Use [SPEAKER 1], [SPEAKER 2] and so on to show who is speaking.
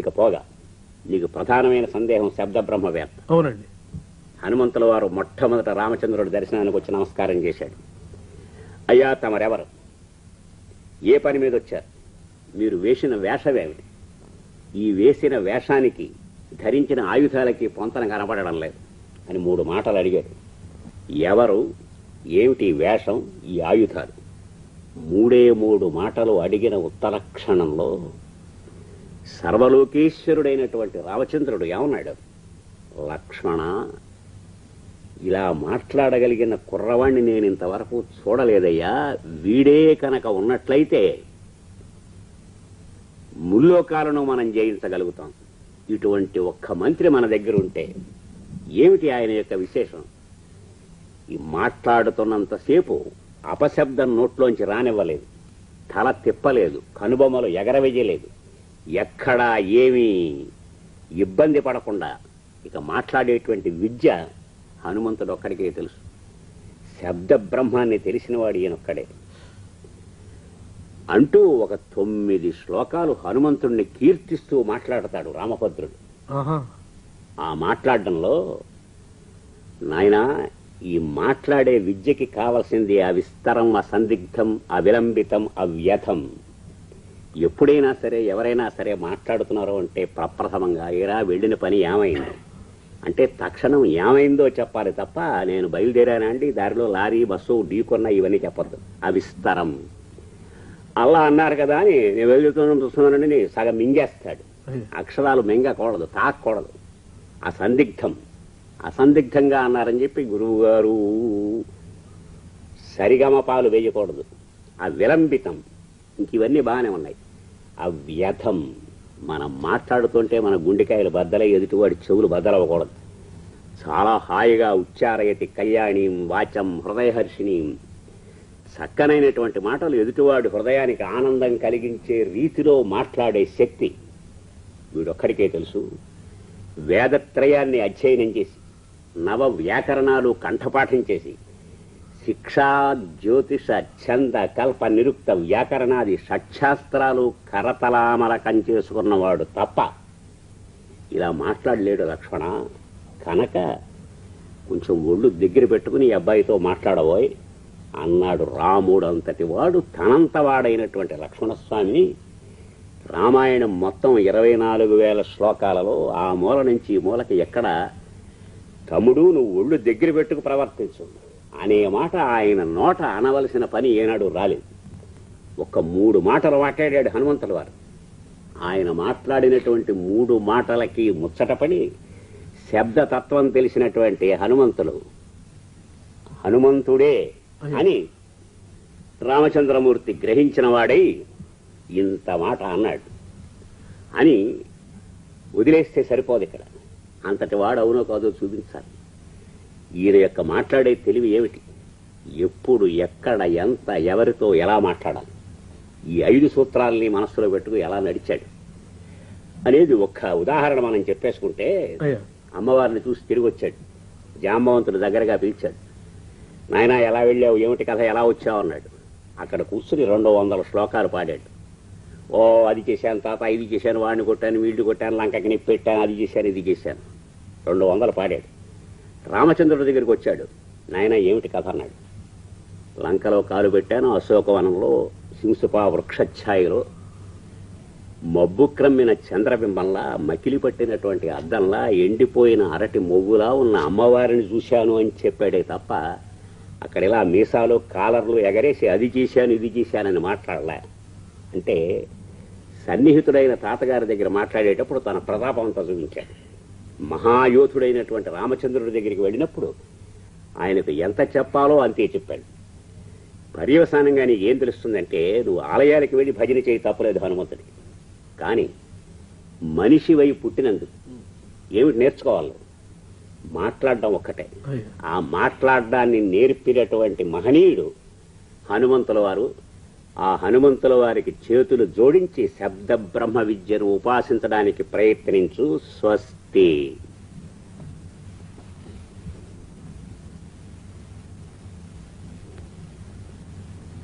[SPEAKER 1] ఇక పోగా నీకు ప్రధానమైన సందేహం శబ్ద బ్రహ్మవేత్త.
[SPEAKER 2] అవునండి.
[SPEAKER 1] హనుమంతుల వారు మొట్టమొదట రామచంద్రుడి దర్శనానికి వచ్చి నమస్కారం చేశాడు. అయ్యా, తమరెవరు? ఏ పని మీద వచ్చారు? మీరు వేసిన వేషమేమిటి? ఈ వేసిన వేషానికి ధరించిన ఆయుధాలకి పొంతన కనపడడం లేదు అని 3 మాటలు అడిగాడు. ఎవరు, ఏమిటి వేషం, ఈ ఆయుధాలు? 3 మాటలు అడిగిన ఉత్తర క్షణంలో సర్వలోకేశ్వరుడైనటువంటి రామచంద్రుడు ఏమన్నాడు? లక్ష్మణ, ఇలా మాట్లాడగలిగిన కుర్రవాణ్ణి నేను ఇంతవరకు చూడలేదయ్యా. వీడే కనుక ఉన్నట్లయితే ముల్లోకాలను మనం జయించగలుగుతాం. ఇటువంటి ఒక్క మంత్రి మన దగ్గర ఉంటే ఏమిటి ఆయన యొక్క విశేషం? ఈ మాట్లాడుతున్నంతసేపు అపశబ్దం నోట్లోంచి రానివ్వలేదు, తల తిప్పలేదు, కనుబొమ్మలు ఎగరవేయలేదు, ఎక్కడా ఏమీ ఇబ్బంది పడకుండా ఇక మాట్లాడేటువంటి విద్య హనుమంతుడు ఒక్కడికే తెలుసు. శబ్ద బ్రహ్మాన్ని తెలిసినవాడు ఈయనొక్కడే అంటూ ఒక 9 శ్లోకాలు హనుమంతుడిని కీర్తిస్తూ మాట్లాడతాడు రామభద్రుడు. ఆ మాట్లాడడంలో, నాయనా, ఈ మాట్లాడే విద్యకి కావలసింది అవిస్తరం, అసందిగ్ధం, అవిలంబితం, అవ్యథం. ఎప్పుడైనా సరే, ఎవరైనా సరే మాట్లాడుతున్నారో అంటే ప్రప్రథమంగా ఏరా వెళ్ళిన పని ఏమైంది అంటే తక్షణం ఏమైందో చెప్పాలి తప్ప నేను బయలుదేరానా అండి, దారిలో లారీ బస్సు ఢీకొన్నా ఇవన్నీ చెప్పద్దు. అవిస్తరం, అలా అన్నారు కదా అని నేను వెళ్తున్నానని సగం మింగేస్తాడు. అక్షరాలు మింగకూడదు, తాకూడదు. అసందిగ్ధంగా అన్నారని చెప్పి గురువు గారు సరిగమపాలు వేయకూడదు. ఆ విలంబితం, ఇంక ఇవన్నీ బాగానే ఉన్నాయి. ఆ వ్యథం, మనం మాట్లాడుతుంటే మన గుండెకాయలు బద్దలై ఎదుటివాడి చెవులు బద్దలవ్వకూడదు. చాలా హాయిగా ఉచ్చారయతి కళ్యాణీం వాచం హృదయహర్షిణీం, చక్కనైనటువంటి మాటలు ఎదుటివాడి హృదయానికి ఆనందం కలిగించే రీతిలో మాట్లాడే శక్తి వీడొక్కడికే తెలుసు. వేదత్రయాన్ని అధ్యయనం చేసి, నవ వ్యాకరణాలు కంఠపాఠం చేసి, శిక్షా, జ్యోతిష, ఛంద, కల్ప, నిరుక్త, వ్యాకరణాది షట్శాస్త్రాలు కరతలామలకం చేసుకున్నవాడు తప్ప ఇలా మాట్లాడలేడు లక్ష్మణ. కనుక కొంచెం ఒళ్ళు దగ్గర పెట్టుకుని ఈ అబ్బాయితో మాట్లాడబోయ్ అన్నాడు. రాముడు అంతటి వాడు, తనంతవాడైనటువంటి లక్ష్మణస్వామిని రామాయణం మొత్తం 24,000 శ్లోకాలలో ఆ మూల నుంచి ఈ మూలకి ఎక్కడ తమ్ముడు నువ్వు ఒళ్ళు దగ్గర పెట్టుకు ప్రవర్తించు అనే మాట ఆయన నోట అనవలసిన పని ఏనాడు రాలేదు. ఒక్క 3 మాటలు మాట్లాడాడు హనుమంతుల వారు. ఆయన మాట్లాడినటువంటి 3 మాటలకి ముచ్చటపడి శబ్దతత్వం తెలిసినటువంటి హనుమంతుడే అని రామచంద్రమూర్తి గ్రహించిన వాడై ఇంత మాట అన్నాడు అని వదిలేస్తే సరిపోదు. ఇక్కడ అంతటి వాడు అవునో కాదో చూపించాలి. ఈయన యొక్క మాట్లాడే తెలివి ఏమిటి, ఎప్పుడు, ఎక్కడ, ఎంత, ఎవరితో ఎలా మాట్లాడాలి, ఈ 5 సూత్రాలని మనస్సులో పెట్టుకు ఎలా నడిచాడు అనేది ఒక్క ఉదాహరణ మనం చెప్పేసుకుంటే, అమ్మవారిని చూసి తిరిగి వచ్చాడు. జాంబవంతుడు దగ్గరగా పిలిచాడు. నాయనా ఎలా వెళ్ళావు, ఏమిటి కథ, ఎలా వచ్చావు అన్నాడు. అక్కడ కూర్చుని 200 శ్లోకాలు పాడాడు. ఓ అది చేశాను తాత, ఇది చేశాను, వాడిని కొట్టాను, వీళ్ళు కొట్టాను, లంకకి నిప్పు పెట్టాను, అది చేశాను, ఇది చేశాను, 200 పాడాడు. రామచంద్రుడి దగ్గరికి వచ్చాడు. నాయన ఏమిటి కథ అన్నాడు. లంకలో కాలు పెట్టాను, అశోకవనంలో సింసుపా వృక్షఛాయలో మబ్బు క్రమ్మిన చంద్రబింబంలా, మకిలి పట్టినటువంటి అద్దంలా, ఎండిపోయిన అరటి మొవ్వులా ఉన్న అమ్మవారిని చూశాను అని చెప్పాడే తప్ప అక్కడ ఇలా మీసాలు కాలర్లు ఎగరేసి అది చేశాను ఇది చేశానని మాట్లాడలే. అంటే సన్నిహితుడైన తాతగారి దగ్గర మాట్లాడేటప్పుడు తన ప్రతాపం అంతా చూపించాడు. మహాయోధుడైనటువంటి రామచంద్రుడి దగ్గరికి వెళ్ళినప్పుడు ఆయనకు ఎంత చెప్పాలో అంతే చెప్పాడు. పర్యవసానంగా నీకు ఏం తెలుస్తుందంటే, నువ్వు ఆలయాలకు వెళ్ళి భజన చేయి, తప్పలేదు హనుమంతుడికి. కానీ మనిషివై పుట్టినందుకు ఏమిటి నేర్చుకోవాలి? మాట్లాడడం ఒక్కటే. ఆ మాట్లాడడాన్ని నేర్పినటువంటి మహనీయుడు హనుమంతుల వారు. ఆ హనుమంతుల వారికి చేతులు జోడించి శబ్ద బ్రహ్మ విద్యను ఉపాసించడానికి ప్రయత్నించు. స్వస్తి.